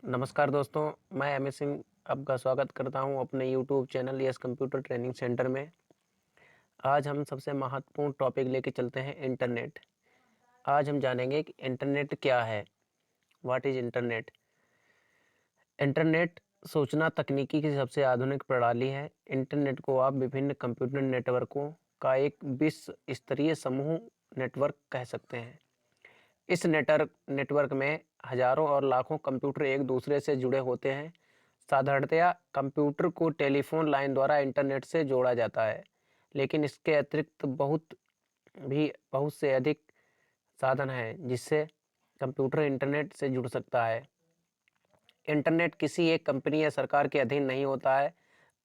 नमस्कार दोस्तों, मैं एम एस सिंह आपका स्वागत करता हूं अपने YouTube channel yes computer training centre में। आज हम सबसे महत्वपूर्ण टॉपिक लेके चलते हैं इंटरनेट। आज हम जानेंगे कि इंटरनेट क्या है, व्हाट इज़ इंटरनेट। इंटरनेट सूचना तकनीकी की सबसे आधुनिक प्रणाली है। इंटरनेट को आप विभिन्न कंप्यूटर नेटवर्कों का एक विश्व स्तरीय समूह नेटवर्क कह सकते हैं। इस नेटवर्क में हजारों और लाखों कंप्यूटर एक दूसरे से जुड़े होते हैं। साधारणतया कंप्यूटर को टेलीफोन लाइन द्वारा इंटरनेट से जोड़ा जाता है, लेकिन इसके अतिरिक्त बहुत से अधिक साधन हैं जिससे कंप्यूटर इंटरनेट से जुड़ सकता है। इंटरनेट किसी एक कंपनी या सरकार के अधीन नहीं होता है,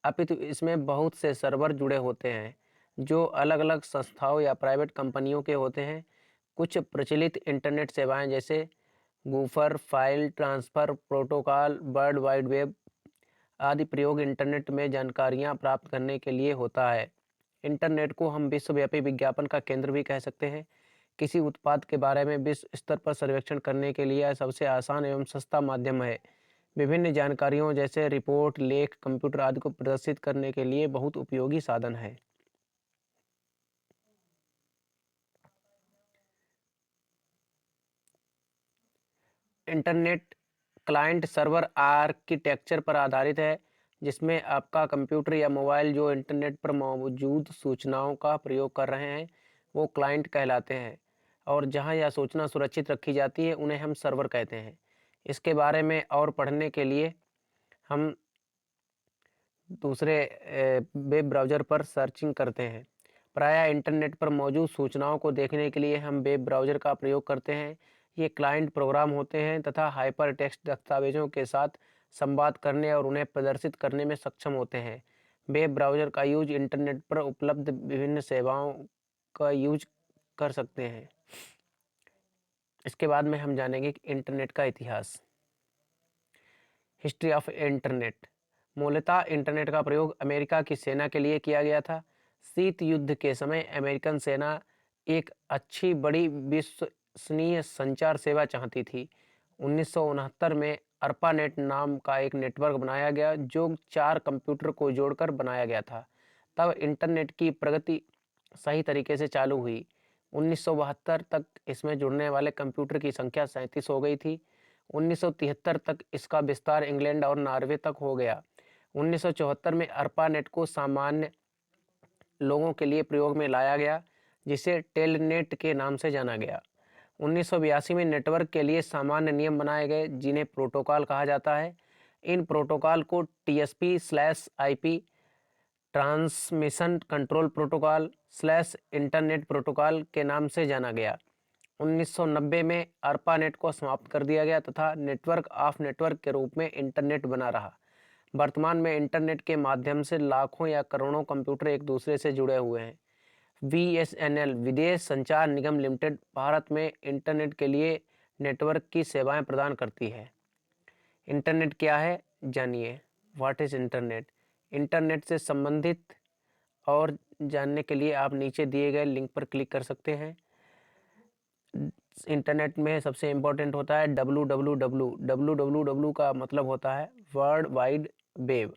अपितु इसमें बहुत से सर्वर जुड़े होते हैं जो अलग अलग संस्थाओं या प्राइवेट कंपनियों के होते हैं। कुछ प्रचलित इंटरनेट सेवाएं जैसे gopher, file transfer protocol, world wide web आदि प्रयोग इंटरनेट में जानकारियां प्राप्त करने के लिए होता है। इंटरनेट को हम विश्वव्यापी विज्ञापन का केंद्र भी कह सकते हैं। किसी उत्पाद के बारे में विश्व स्तर पर सर्वेक्षण करने के लिए यह सबसे आसान एवं सस्ता माध्यम है। विभिन्न जानकारियों जैसे रिपोर्ट, लेख, कंप्यूटर आदि को प्रदर्शित करने के लिए बहुत उपयोगी साधन है। इंटरनेट क्लाइंट सर्वर आर्किटेक्चर पर आधारित है, जिसमें आपका कंप्यूटर या मोबाइल जो इंटरनेट पर मौजूद सूचनाओं का प्रयोग कर रहे हैं वो क्लाइंट कहलाते हैं, और जहां यह सूचना सुरक्षित रखी जाती है उन्हें हम सर्वर कहते हैं। इसके बारे में और पढ़ने के लिए हम दूसरे वेब ब्राउज़र पर सर्चिंग करते हैं। प्रायः इंटरनेट पर मौजूद सूचनाओं को देखने के लिए हम वेब ब्राउज़र का प्रयोग करते हैं। ये क्लाइंट प्रोग्राम होते हैं तथा हाइपर टेक्स्ट दस्तावेज़ों के साथ संवाद करने और उन्हें प्रदर्शित करने में सक्षम होते हैं। वेब ब्राउज़र का यूज इंटरनेट पर उपलब्ध विभिन्न सेवाओं का यूज कर सकते हैं। इसके बाद में हम जानेंगे कि इंटरनेट का इतिहास। History of internet. मूलतः इंटरनेट का प्रयोग अमेरिका की सेना के लिए किया गया था। शीत युद्ध के समय अमेरिकन सेना एक अच्छी बड़ी विश्वसनीय संचार सेवा चाहती थी। 1969 में अर्पानेट नाम का एक नेटवर्क बनाया गया जो 4 कंप्यूटर को जोड़कर बनाया गया था। तब इंटरनेट की प्रगति सही तरीके से चालू हुई। 1972 तक इसमें जुड़ने वाले कंप्यूटर की संख्या 37 हो गई थी। 1973 तक इसका विस्तार इंग्लैंड और नॉर्वे तक हो गया। 1974 में अर्पानेट को सामान्य लोगों के लिए प्रयोग में लाया गया, जिसे टेलनेट के नाम से जाना गया। 1982 में नेटवर्क के लिए सामान्य नियम बनाए गए जिन्हें प्रोटोकॉल कहा जाता है। इन प्रोटोकॉल को TCP/IP transmission control protocol internet protocol के नाम से जाना गया। 1990 में अर्पानेट को समाप्त कर दिया गया तथा नेटवर्क ऑफ नेटवर्क के रूप में इंटरनेट बना रहा। वर्तमान में इंटरनेट के माध्यम से लाखों या करोड़ों कंप्यूटर एक दूसरे से जुड़े हुए हैं। BSNL विदेश संचार निगम लिमिटेड भारत में इंटरनेट के लिए नेटवर्क की सेवाएं प्रदान करती है। इंटरनेट क्या है, जानिए। What is internet. इंटरनेट से संबंधित और जानने के लिए आप नीचे दिए गए लिंक पर क्लिक कर सकते हैं। इंटरनेट में सबसे इम्पोर्टेंट होता है www। www का मतलब होता है वर्ल्ड वाइड वेब।